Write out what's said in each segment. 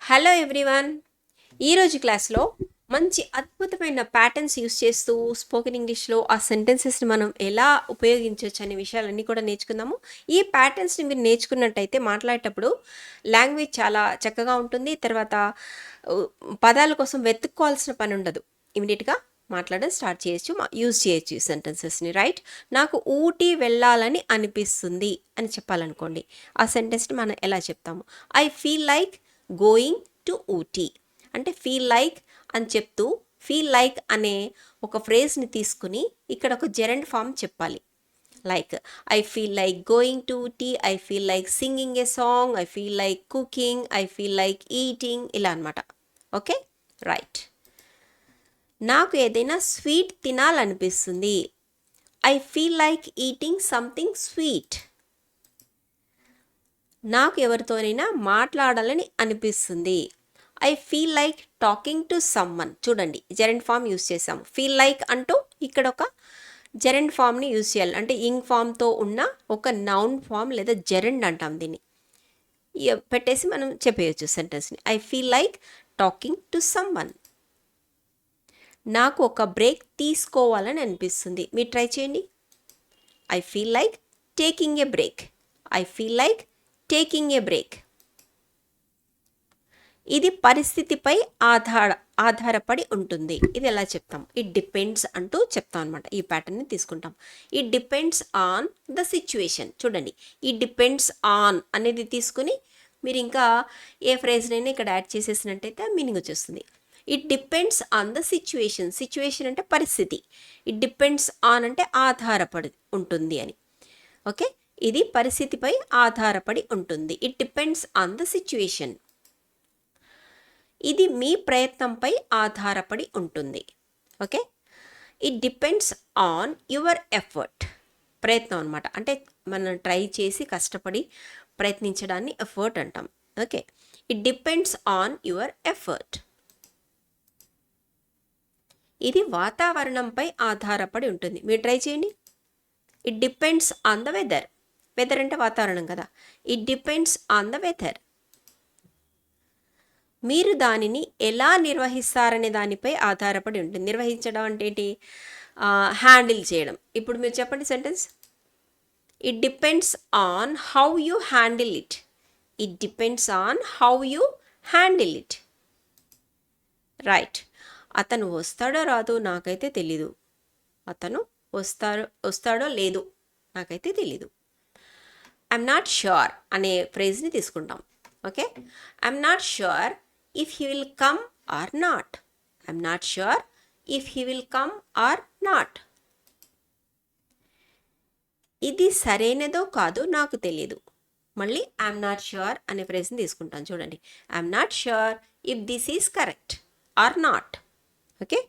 Hello everyone. ఈరోజు క్లాస్లో మంచి అద్భుతమైన ప్యాటర్న్స్ యూస్ చేస్తూ స్పోకెన్ ఇంగ్లీష్లో ఆ సెంటెన్సెస్ని మనం ఎలా ఉపయోగించవచ్చు అనే విషయాలన్నీ కూడా నేర్చుకుందాము. ఈ ప్యాటర్న్స్ని మీరు నేర్చుకున్నట్టయితే మాట్లాడేటప్పుడు లాంగ్వేజ్ చాలా చక్కగా ఉంటుంది. తర్వాత ఉ, పదాల కోసం వెతుక్కోవాల్సిన పని ఉండదు. ఇమీడియట్గా మాట్లాడడం స్టార్ట్ చేయొచ్చు, యూజ్ చేయొచ్చు ఈ సెంటెన్సెస్ని. రైట్, నాకు ఊటీ వెళ్ళాలని అనిపిస్తుంది అని చెప్పాలనుకోండి. ఆ సెంటెన్స్ని మనం ఎలా చెప్తాము? I feel like going to Ooty అంటే ఫీల్ లైక్ అని చెప్తూ ఫీల్ లైక్ అనే ఒక ఫ్రేజ్ని తీసుకుని ఇక్కడ ఒక జెరండ్ ఫామ్ చెప్పాలి. Like I feel like going to Ooty, I feel like singing a song, I feel like cooking, I feel like eating, ఇలా అనమాట. Okay, right. నాకు ఏదైనా స్వీట్ తినాలనిపిస్తుంది. I feel like eating something sweet. నాకు ఎవరితోనైనా మాట్లాడాలని అనిపిస్తుంది. I feel like talking to someone. చూడండి, జెరండ్ ఫామ్ యూస్ చేసాము. ఫీల్ లైక్ అంటూ ఇక్కడ ఒక జెరండ్ ఫామ్ని యూస్ చేయాలి. అంటే ఇంగ్ ఫామ్తో ఉన్న ఒక నౌన్ ఫామ్ లేదా జెరండ్ అంటాం దీన్ని. పెట్టేసి మనం చెప్పేయచ్చు సెంటెన్స్ని. I feel like talking to someone. నాకు ఒక బ్రేక్ తీసుకోవాలని అనిపిస్తుంది. మీరు ట్రై చేయండి. I feel like taking a break. I feel like taking a break. ఇది పరిస్థితిపై ఆధారపడి ఉంటుంది. ఇది ఎలా చెప్తాం? ఇట్ డిపెండ్స్ అంటూ చెప్తాం అనమాట. ఈ ప్యాటర్న్ని తీసుకుంటాం. It depends on the situation. చూడండి, ఇట్ డిపెండ్స్ ఆన్ అనేది తీసుకుని మీరు ఇంకా ఏ ఫ్రేజ్నైనా ఇక్కడ యాడ్ చేసేసినట్టయితే మీనింగ్ వచ్చేస్తుంది. It depends on the situation. Situation అంటే పరిస్థితి. ఇట్ డిపెండ్స్ ఆన్ అంటే ఆధారపడి ఉంటుంది అని. ఓకే, ఇది పరిస్థితిపై ఆధారపడి ఉంటుంది. It depends on the situation. ఇది మీ ప్రయత్నంపై ఆధారపడి ఉంటుంది. Okay, it depends on your effort. ప్రయత్నం అనమాట. అంటే మనం ట్రై చేసి కష్టపడి ప్రయత్నించడాన్ని ఎఫర్ట్ అంటాం. Okay, it depends on your effort. ఇది వాతావరణంపై ఆధారపడి ఉంటుంది. మీరు ట్రై చేయండి. It depends on the weather. Weather అంటే వాతావరణం కదా. It depends on the weather. మీరు దానిని ఎలా నిర్వహిస్తారనే దానిపై ఆధారపడి ఉంటుంది. నిర్వహించడం అంటే ఏంటి? హ్యాండిల్ చేయడం. ఇప్పుడు మీరు చెప్పండి sentence. It depends on how you handle it. It depends on how you handle it. Right. అతను వస్తాడో రాదో నాకైతే తెలీదు. అతను వస్తాడో లేదో నాకైతే తెలీదు. ఐఎమ్ నాట్ ష్యూర్ అనే ఫ్రేజ్ని తీసుకుంటాం. Okay, I'm not sure if he will come or not. I'm not sure if he will come or not. ఇది సరైనదో కాదో నాకు తెలియదు. మళ్ళీ ఐఎమ్ నాట్ ష్యూర్ అనే ఫ్రేజ్ని తీసుకుంటాం. చూడండి, I'm not sure if this is correct or not. Okay,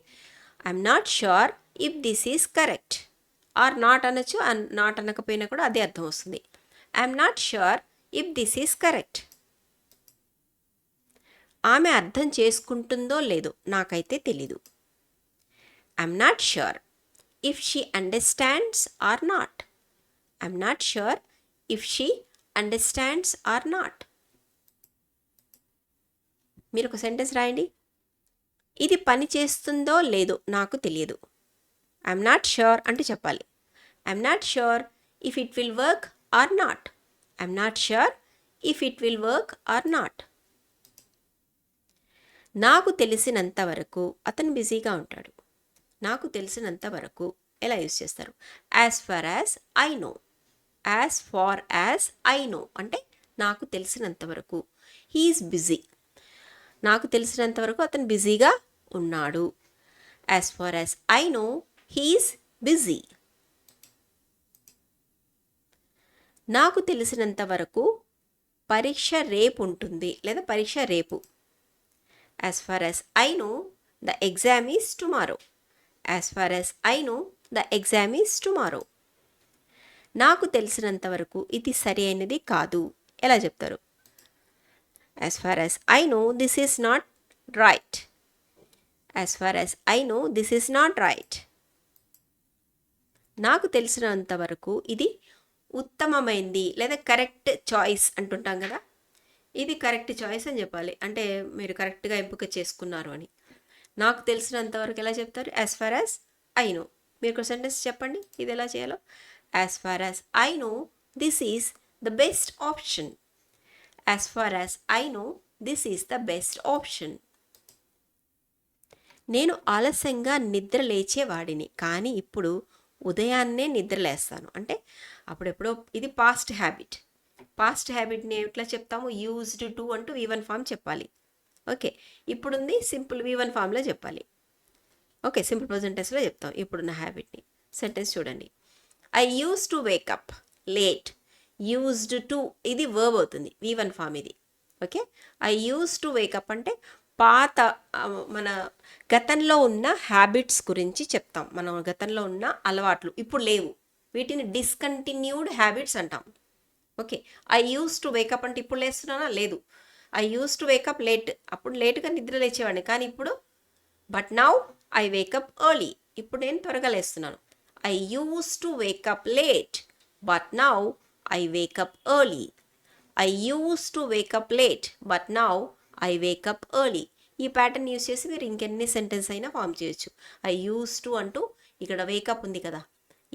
I'm not sure if this is correct or not అనొచ్చు. నాట్ అనకపోయినా కూడా అదే అర్థం వస్తుంది. I'm not sure if this is correct. ఆమె అర్థం చేసుకుంటుందో లేదో నాకైతే తెలీదు. I'm not sure if she understands or not. I'm not sure if she understands or not. మీరు ఒక సెంటెన్స్ రాయండి. ఇది పని చేస్తుందో లేదో నాకు తెలియదు. ఐఎమ్ నాట్ ష్యూర్ అంటూ చెప్పాలి. I'm not sure if it will work or not. I'm not sure if it will work or not. నాకు తెలిసినంత వరకు అతను బిజీగా ఉంటాడు. నాకు తెలిసినంత వరకు ఎలా యూస్ చేస్తారు? As far as I know. As far as I know అంటే నాకు తెలిసినంత వరకు హీఈస్ బిజీ. నాకు తెలిసినంత వరకు అతను బిజీగా ఉన్నాడు. As far as I know he's busy. నాకు తెలిసినంత వరకు పరీక్ష రేపు ఉంటుంది లేదా పరీక్ష రేపు. As far as I know the exam is tomorrow. As far as I know the exam is tomorrow. నాకు తెలిసినంత వరకు ఇది సరి అయినది కాదు. ఎలా చెప్తారు? As far as I know this is not right. As far as I know this is not right. నాకు తెలిసినంత వరకు ఇది ఉత్తమమైంది లేదా కరెక్ట్ చాయిస్ అంటుంటాం కదా. ఇది కరెక్ట్ చాయిస్ అని చెప్పాలి. అంటే మీరు కరెక్ట్‌గా ఎంపిక చేసుకున్నారు అని. నాకు తెలిసినంత వరకు ఎలా చెప్తారు? As far as I know. మీరు ఒక సెంటెన్స్ చెప్పండి ఇది ఎలా చేయాలో. As far as I know this is the best option. As far as I know this is the best option. నేను ఆలస్యంగా నిద్ర లేచేవాడిని కానీ ఇప్పుడు ఉదయాన్నే నిద్ర లేస్తాను. అంటే అప్పుడెప్పుడో ఇది పాస్ట్ హ్యాబిట్. పాస్ట్ హ్యాబిట్ని ఎట్లా చెప్తాము? యూజ్డ్ టు అంటూ V1 ఫామ్ చెప్పాలి. ఓకే, ఇప్పుడుంది సింపుల్ V1 ఫామ్లో చెప్పాలి. ఓకే, సింపుల్ ప్రజెంట్ టెన్స్లో చెప్తాం ఇప్పుడున్న హ్యాబిట్ని. సెంటెన్స్ చూడండి. I use to wake up late. Used to ఇది వర్బ్ అవుతుంది, V1 ఫామ్ ఇది. Okay, I use to wake up అంటే పాత మన గతంలో ఉన్న హ్యాబిట్స్ గురించి చెప్తాం. మనం గతంలో ఉన్న అలవాట్లు ఇప్పుడు లేవు, వీటిని డిస్కంటిన్యూడ్ హ్యాబిట్స్ అంటాం. Okay, I use to wake up అంటే ఇప్పుడు లేస్తున్నానా? లేదు. I use to wake up late, అప్పుడు లేట్గా నిద్ర లేచేవాడిని కానీ ఇప్పుడు but now I wake up early, ఇప్పుడు నేను త్వరగా లేస్తున్నాను. I use to wake up late but now I wake up early. I use to wake up late but now I wake up early. ఈ ప్యాటర్న్ యూస్ చేసి మీరు ఇంకెన్ని సెంటెన్స్ అయినా ఫామ్ చేయొచ్చు. ఐ యూస్ టు అంటూ ఇక్కడ వేకప్ ఉంది కదా,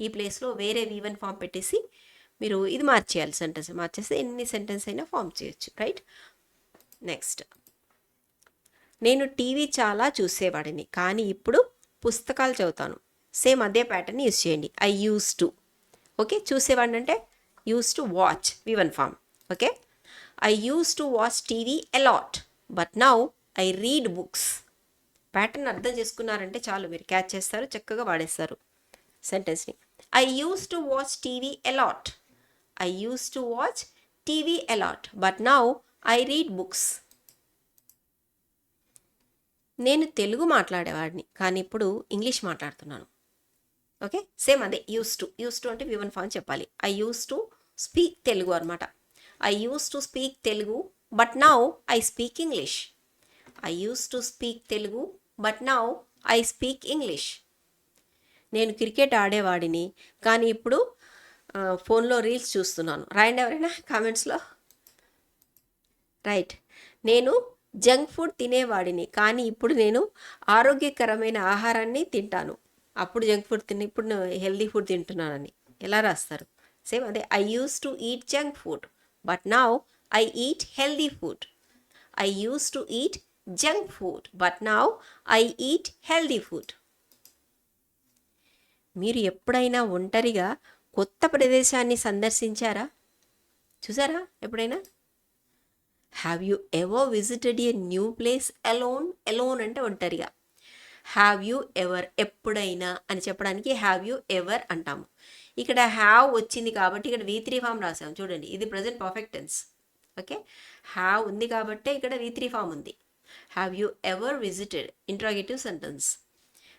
ఈ ప్లేస్లో వేరే V1 ఫామ్ పెట్టేసి మీరు ఇది మార్చేయాలి, సెంటెన్స్ మార్చేస్తే ఎన్ని సెంటెన్స్ అయినా ఫామ్ చేయొచ్చు. Right, next. నేను టీవీ చాలా చూసేవాడిని కానీ ఇప్పుడు పుస్తకాలు చదువుతాను. సేమ్ అదే ప్యాటర్న్ యూస్ చేయండి. I use to. ఓకే, చూసేవాడిని అంటే use to watch V1 form. Okay, I use to watch TV a lot but now I read books. Pattern అర్థం చేసుకున్నారంటే చాలు, మీరు క్యాచ్ చేస్తారు, చక్కగా వాడేస్తారు సెంటెన్స్ని. I use to watch TV a lot. I use to watch TV a lot but now I read books. నేను తెలుగు మాట్లాడేవాడిని కానీ ఇప్పుడు ఇంగ్లీష్ మాట్లాడుతున్నాను. ఓకే, సేమ్ అదే యూస్ టు. యూస్ టు అంటే V1 ఫామ్ చెప్పాలి. I use to speak Telugu అనమాట. I use to speak Telugu but now I speak English. I use to speak Telugu but now I speak English. నేను cricket ఆడేవాడిని కానీ ఇప్పుడు ఫోన్లో reels చూస్తున్నాను. రాయండి ఎవరైనా కామెంట్స్లో. రైట్, నేను జంక్ ఫుడ్ తినేవాడిని కానీ ఇప్పుడు నేను ఆరోగ్యకరమైన ఆహారాన్ని తింటాను. అప్పుడు జంక్ ఫుడ్ తిని ఇప్పుడు నేను హెల్దీ ఫుడ్ తింటున్నానని ఎలా రాస్తారు? సేమ్ అదే. I use to eat junk food but now I eat healthy food. I use to eat junk food but now I eat healthy food. మీరు ఎప్పుడైనా ఒంటరిగా కొత్త ప్రదేశాన్ని సందర్శించారా? చూసారా ఎప్పుడైనా? Have you ever visited a new place alone? Alone అంటే ఒంటరిగా. Have you ever ఎప్పుడైనా అని చెప్పడానికి హ్యావ్ యూ ఎవర్ అంటాము. ఇక్కడ హ్యావ్ వచ్చింది కాబట్టి ఇక్కడ V3 ఫామ్ రాసాము. చూడండి, ఇది present perfect tense. Okay, have ఉంది కాబట్టి ఇక్కడ V3 ఫామ్ ఉంది. Have you ever visited interrogative sentence.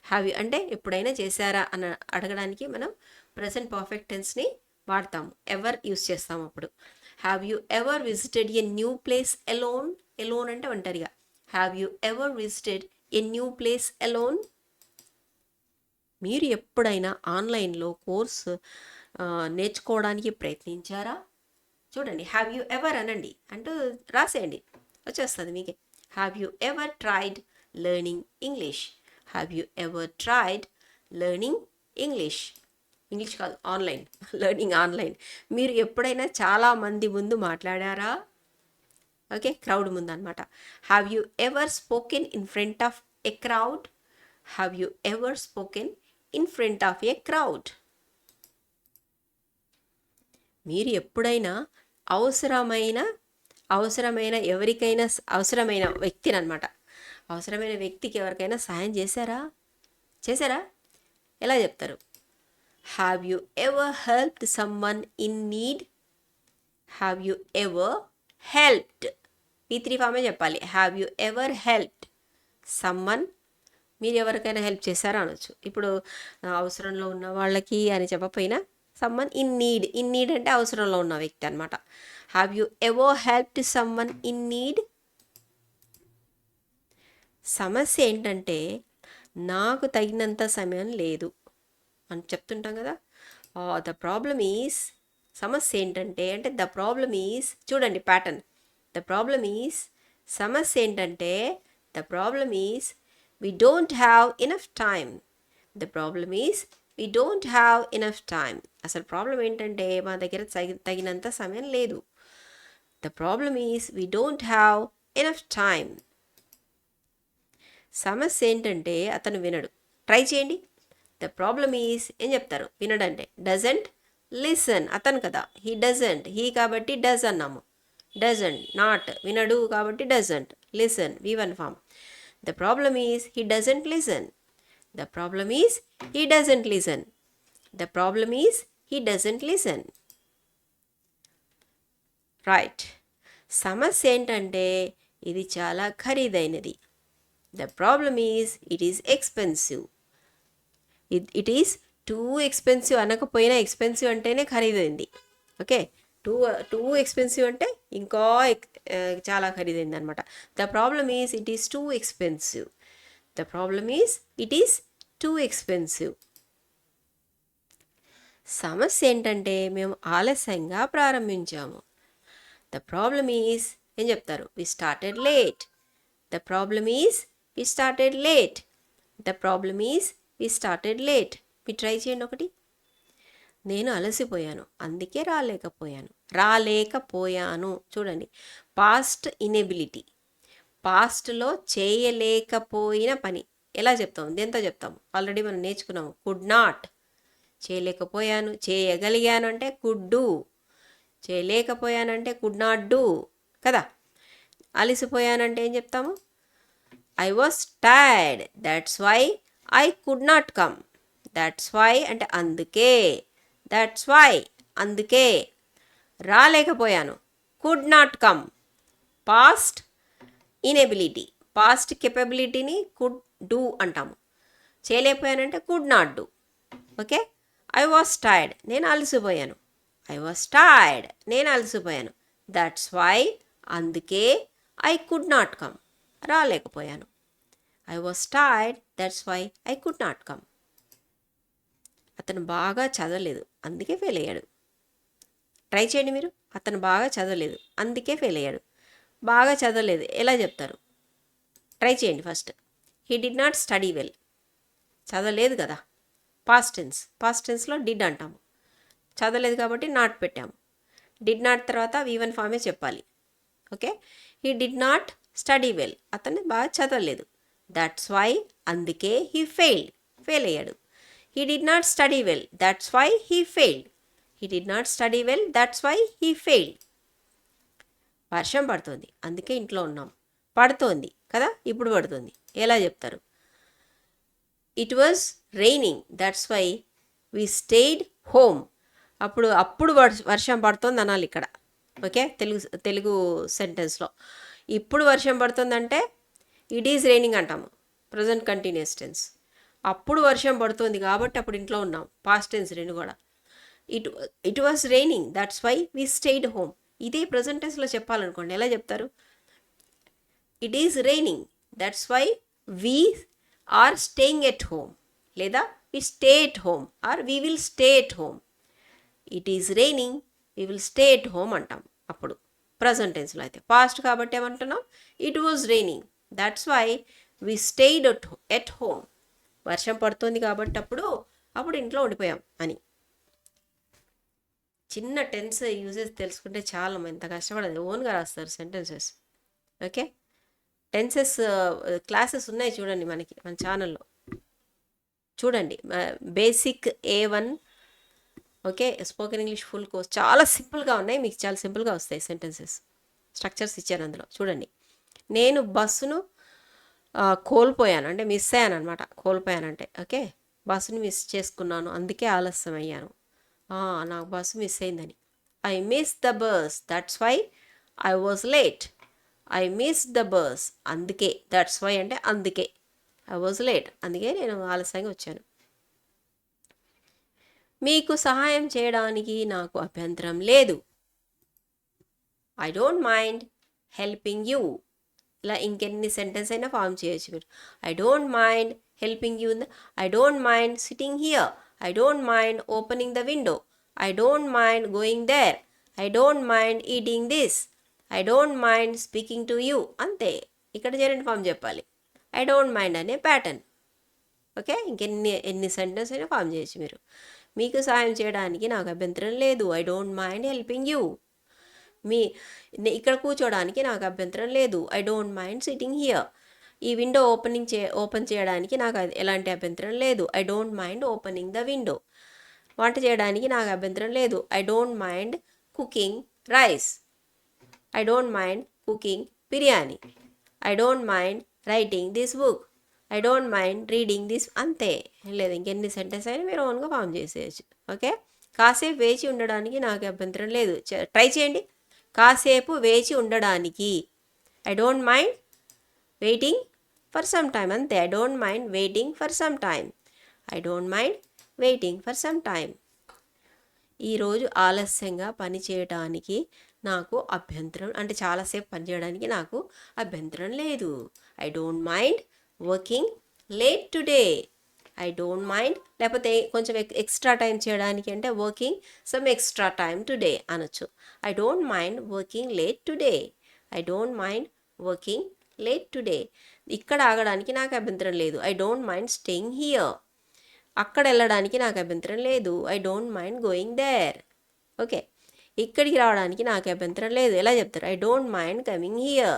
Have you అంటే ఎప్పుడైనా చేశారా అని అడగడానికి మనం ప్రజెంట్ పర్ఫెక్ట్ టెన్స్ని వాడతాము, ఎవర్ యూస్ చేస్తాము అప్పుడు. Have you ever visited a new place alone? Alone అంటే ఒంటరిగా. Have you ever visited a new place alone? మీరు ఎప్పుడైనా ఆన్లైన్లో కోర్సు నేర్చుకోవడానికి ప్రయత్నించారా? చూడండి, హ్యావ్ యూ ఎవర్ అనండి అంటూ రాసేయండి, వచ్చేస్తుంది మీకే. Have you ever tried learning English? Have you ever tried learning English? English కాదు, ఆన్లైన్, లెర్నింగ్ ఆన్లైన్. మీరు ఎప్పుడైనా చాలామంది ముందు మాట్లాడారా? ఓకే, క్రౌడ్ ముందు అనమాట. Have you ever spoken in front of a crowd? Have you ever spoken in front of a crowd? మీరు ఎప్పుడైనా అవసరమైన ఎవరికైనా అవసరమైన వ్యక్తిని అనమాట, అవసరమైన వ్యక్తికి ఎవరికైనా సహాయం చేశారా? ఎలా చెప్తారు? Have you ever helped someone in need? Have you ever helped V3 ఫామే చెప్పాలి. Have you ever helped someone? మీరు ఎవరికైనా హెల్ప్ చేశారా అనొచ్చు. ఇప్పుడు అవసరంలో ఉన్న వాళ్ళకి అని చెప్పకపోయినా someone in need. In need అంటే అవసరంలో ఉన్న వ్యక్తి అనమాట. Have you ever helped someone in need? సమస్య ఏంటంటే నాకు తగినంత సమయం లేదు అని చెప్తుంటాం కదా. ద ప్రాబ్లమ్ ఈజ్, సమస్య ఏంటంటే ద ప్రాబ్లమ్ ఈజ్, చూడండి ప్యాటర్న్, ద ప్రాబ్లమ్ ఈజ్ సమస్య ఏంటంటే the problem is we don't have enough time. The problem is we don't have enough time. అసలు ప్రాబ్లం ఏంటంటే మా దగ్గర తగినంత సమయం లేదు. The problem is we don't have enough time. సమస్య ఏంటంటే అతను వినడు. ట్రై చేయండి. ద ప్రాబ్లమ్ ఈజ్ ఏం చెప్తారు వినడంటే డజంట్ లిసన్. అతను కదా, హీ డజంట్, హీ కాబట్టి డజ్ అన్నాము. డజంట్ నాట్ వినడు కాబట్టి doesn't. Listen V1 form. The problem is he doesn't listen. The problem is he doesn't listen. The problem is he doesn't listen. Right. సమస్య ఏంటంటే ఇది చాలా ఖరీదైనది. The problem is it is expensive. It is too expensive అనకపోయినా expensive అంటేనే ఖరీదైంది. Okay, too expensive అంటే ఇంకా చాలా ఖరీదైంది అనమాట. The problem is it is too expensive. The problem is it is too expensive. సమస్య ఏంటంటే మేము ఆలస్యంగా ప్రారంభించాము. ద ప్రాబ్లమ్ ఈజ్ ఏం చెప్తారు we started late. The problem is we started late. The problem is we started late. మీరు try చేయండి ఒకటి. నేను అలసిపోయాను అందుకే రాలేకపోయాను. చూడండి, పాస్ట్ ఇనెబిలిటీ. పాస్ట్లో చేయలేకపోయిన పని ఎలా చెప్తాము, దేంతో చెప్తాము? ఆల్రెడీ మనం నేర్చుకున్నాము. Could not. చేయలేకపోయాను, చేయగలిగాను అంటే కుడ్ డూ. చేయలేకపోయానంటే కుడ్ నాట్ డూ కదా. అలసిపోయానంటే ఏం చెప్తాము? I was tired that's why I could not come. That's why అంటే అందుకే. దట్స్ వై అందుకే. రాలేకపోయాను could not come. Past inability. Past కెపబిలిటీని కుడ్ డూ అంటాము. చేయలేకపోయానంటే could not do. Okay. I was tired నేను అలసిపోయాను. ఐ వాజ్ టైర్డ్ నేను అలసిపోయాను. దట్స్ వై అందుకే ఐ కుడ్ నాట్ కమ్ రాలేకపోయాను. I was tired that's why I could not come. అతను బాగా చదవలేదు అందుకే ఫెయిల్ అయ్యాడు. ట్రై చేయండి మీరు. అతను బాగా చదవలేదు అందుకే ఫెయిల్ అయ్యాడు. బాగా చదవలేదు ఎలా చెప్తారు? ట్రై చేయండి first. He did not study well. చదవలేదు కదా, పాస్ట్ టెన్స్. పాస్ట్ టెన్స్లో డిడ్ అంటాము. చదవలేదు కాబట్టి నాట్ పెట్టాము. డిడ్ నాట్ తర్వాత V1 ఫామే చెప్పాలి. Okay. He did not study well. అతను బాగా చదవలేదు. దట్స్ వై అందుకే హీ ఫెయిల్ అయ్యాడు. He did not study well that's why he failed. He did not study well that's why he failed. వర్షం పడుతుంది అందుకే ఇంట్లో ఉన్నాం. పడుతోంది కదా, ఇప్పుడు పడుతుంది ఎలా చెప్తారు? It was raining that's why we stayed home. అప్పుడు వర్షం పడుతుంది అనాలి ఇక్కడ. ఓకే, తెలుగు సెంటెన్స్లో ఇప్పుడు వర్షం పడుతుందంటే ఇట్ ఈజ్ రైనింగ్ అంటాము. Present continuous tense. అప్పుడు వర్షం పడుతుంది కాబట్టి అప్పుడు ఇంట్లో ఉన్నాం. పాస్ట్ టెన్స్ రెండు కూడా. It was raining that's why we stayed home. ఇదే ప్రజెంట్ టెన్స్లో చెప్పాలనుకోండి ఎలా చెప్తారు? It is raining that's why we are staying at home, లేదా we stay at home or we will stay at home. It is raining we will stay at home అంటాం అప్పుడు present టెన్స్లో. అయితే పాస్ట్ కాబట్టి ఏమంటున్నాం? It was raining that's why we stayed at home. వర్షం పడుతుంది కాబట్టి అప్పుడు ఇంట్లో ఉండిపోయాం అని. చిన్న టెన్స్ యూజెస్ తెలుసుకుంటే చాలా ఎంత కష్టపడదు. ఓన్గా రాస్తారు సెంటెన్సెస్. ఓకే, టెన్సెస్ క్లాసెస్ ఉన్నాయి చూడండి మన ఛానల్లో. చూడండి, basic A1 okay spoken English full course చాలా సింపుల్గా ఉన్నాయి. మీకు చాలా సింపుల్గా వస్తాయి సెంటెన్సెస్. స్ట్రక్చర్స్ ఇచ్చారు అందులో. చూడండి, నేను బస్సును కోల్పోయాను అంటే మిస్ అయ్యాను అనమాట. కోల్పోయానంటే ఓకే, బస్సుని మిస్ చేసుకున్నాను అందుకే ఆలస్యం అయ్యాను. నాకు బస్సు మిస్ అయిందని. I miss the bus that's why I was late. I miss the bus అందుకే. దట్స్ వై అంటే అందుకే. ఐ వాజ్ లేట్ అందుకే నేను ఆలస్యంగా వచ్చాను. మీకు సహాయం చేయడానికి నాకు అభ్యంతరం లేదు. I don't mind helping you. ఇలా ఇంకెన్ని సెంటెన్స్ అయినా ఫామ్ చేయొచ్చు మీరు. I don't mind helping you. I don't mind sitting here. I don't mind opening the window. I don't mind going there. I don't mind eating this. I don't mind speaking to you, అంతే. ఇక్కడ gerund form చెప్పాలి. I don't mind అనే pattern. Okay, ఎన్ని sentence అయినా form చేయొచ్చు మీరు. మీకు సాయం చేయడానికి నాకు అభ్యంతరం లేదు. I don't mind helping you. ఇక్కడ కూర్చోడానికి నాకు అభ్యంతరం లేదు. I don't mind sitting here. ఈ విండో ఓపెన్ చేయడానికి నాకు ఎలాంటి అభ్యంతరం లేదు. I don't mind opening the window. వంట చేయడానికి నాకు అభ్యంతరం లేదు. I don't mind cooking rice. I don't mind cooking biryani. I don't mind writing this book. I don't mind reading this, అంతే. లేదు, ఇంకెన్ని సెంటెన్స్ అయినా మీరు ఓన్గా ఫామ్ చేసేయచ్చు. ఓకే, కాసేపు వేచి ఉండడానికి నాకు అభ్యంతరం లేదు. ట్రై చేయండి. కాసేపు వేచి ఉండడానికి. I don't mind waiting for some time, అంతే. I don't mind waiting for some time. I don't mind waiting for some time. ఈరోజు ఆలస్యంగా పని చేయడానికి నాకు అభ్యంతరం, అంటే చాలాసేపు పని చేయడానికి నాకు అభ్యంతరం లేదు. I don't mind working late today. I don't mind, లేకపోతే కొంచెం ఎక్స్ట్రా టైం చేయడానికి అంటే working some extra time today అనొచ్చు. I don't mind working late today. I don't mind working late today. ఇక్కడ ఆగడానికి నాకు అభ్యంతరం లేదు. I don't mind staying here. అక్కడ వెళ్ళడానికి నాకు అభ్యంతరం లేదు. I don't mind going there. Okay, ఇక్కడికి రావడానికి నాకు అభ్యంతరం లేదు. ఎలా చెప్తారు? I don't mind coming here.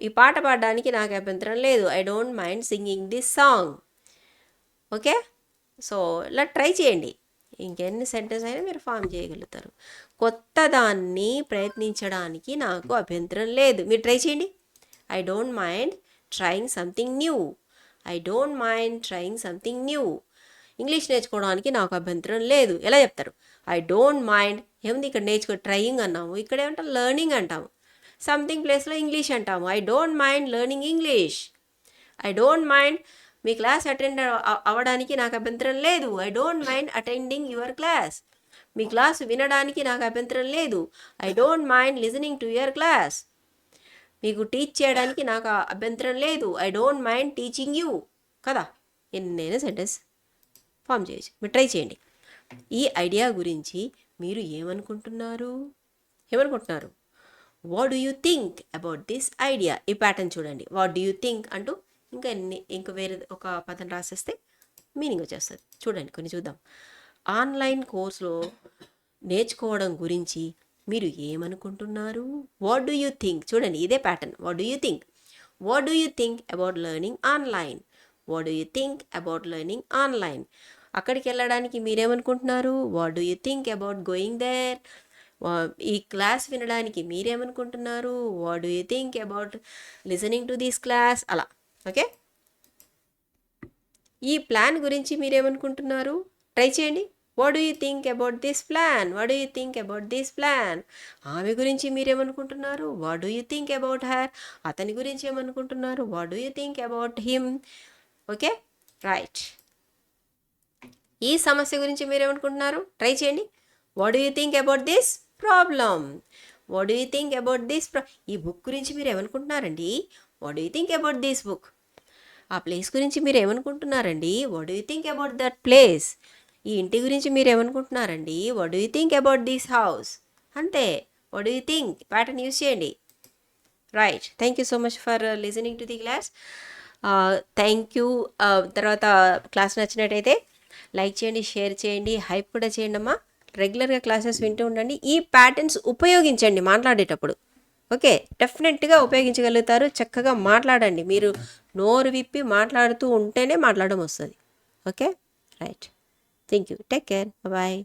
ఈ పాట పాడడానికి నాకు అభ్యంతరం లేదు. I don't mind singing this song. Okay, so ఇలా ట్రై చేయండి. ఇంకెన్ని సెంటెన్స్ అయినా మీరు ఫామ్ చేయగలుగుతారు. కొత్త దాన్ని ప్రయత్నించడానికి నాకు అభ్యంతరం లేదు. మీరు ట్రై చేయండి. I don't mind trying something new. I don't mind trying something new. English నేర్చుకోవడానికి నాకు అభ్యంతరం లేదు. ఎలా చెప్తారు? I don't mind. ఏముంది ఇక్కడ ట్రయింగ్ అన్నాము, ఇక్కడ ఏమంటాం? లెర్నింగ్ అంటాము. సంథింగ్ ప్లేస్లో ఇంగ్లీష్ అంటాము. I don't mind learning English. I don't mind me class attend అవ్వడానికి నాకు అభ్యంతరం లేదు. I don't mind attending your class. Me class వినడానికి నాకు అభ్యంతరం లేదు. I don't mind listening to your class. మీకు టీచ్ చేయడానికి నాకు అభ్యంతరం లేదు. I don't mind teaching you. కదా, ఎన్నైనా సెంటెన్స్ ఫామ్ చేయొచ్చు. మీరు ట్రై చేయండి. ఈ ఐడియా గురించి మీరు ఏమనుకుంటున్నారు? What do you think about this idea? ఈ ప్యాటర్న్ చూడండి. వాట్ డూ యూ థింక్ అంటూ ఇంకా వేరే ఒక పదం రాసేస్తే మీనింగ్ వచ్చేస్తుంది. చూడండి, కొన్ని చూద్దాం. ఆన్లైన్ కోర్సులో నేర్చుకోవడం గురించి మీరు ఏమనుకుంటున్నారు? What do you think. చూడండి, ఇదే pattern. What do you think. What do you think about learning online. What do you think about learning online. అక్కడికి వెళ్ళడానికి మీరేమనుకుంటున్నారు? What do you think about going there. ఈ క్లాస్ వినడానికి మీరేమనుకుంటున్నారు? What do you think about listening to this class. అలా. Okay, ఈ plan గురించి మీరేమనుకుంటున్నారు? ట్రై చేయండి. What do you think about this plan. What do you think about this plan. ఆమె గురించి మీరేమనుకుంటున్నారు? What do you think about her. అతని గురించి ఏమనుకుంటున్నారు? What do you think about him. Okay, right. ఈ సమస్య గురించి మీరేమనుకుంటున్నారు? ట్రై చేయండి. What do you think about this problem. What do you think about this ఈ బుక్ గురించి మీరు ఏమనుకుంటున్నారండి? What do you think about this book. ఆ ప్లేస్ గురించి మీరు ఏమనుకుంటున్నారండి? What do you think about that place. ఈ ఇంటి గురించి మీరు ఏమనుకుంటున్నారండి? What do you think about this house. అంతే. What do you think pattern use చేయండి. Right. Thank you so much for listening to the class. Thank you. తర్వాత class నచ్చినట్టయితే like చేయండి, షేర్ చేయండి, హైప్ కూడా చేయండి అమ్మా. రెగ్యులర్గా క్లాసెస్ వింటూ ఉండండి. ఈ ప్యాటర్న్స్ ఉపయోగించండి మాట్లాడేటప్పుడు. ఓకే, డెఫినెట్గా ఉపయోగించగలుగుతారు. చక్కగా మాట్లాడండి. మీరు నోరు విప్పి మాట్లాడుతూ ఉంటేనే మాట్లాడడం వస్తుంది. Okay, right. Thank you. Take care. Bye.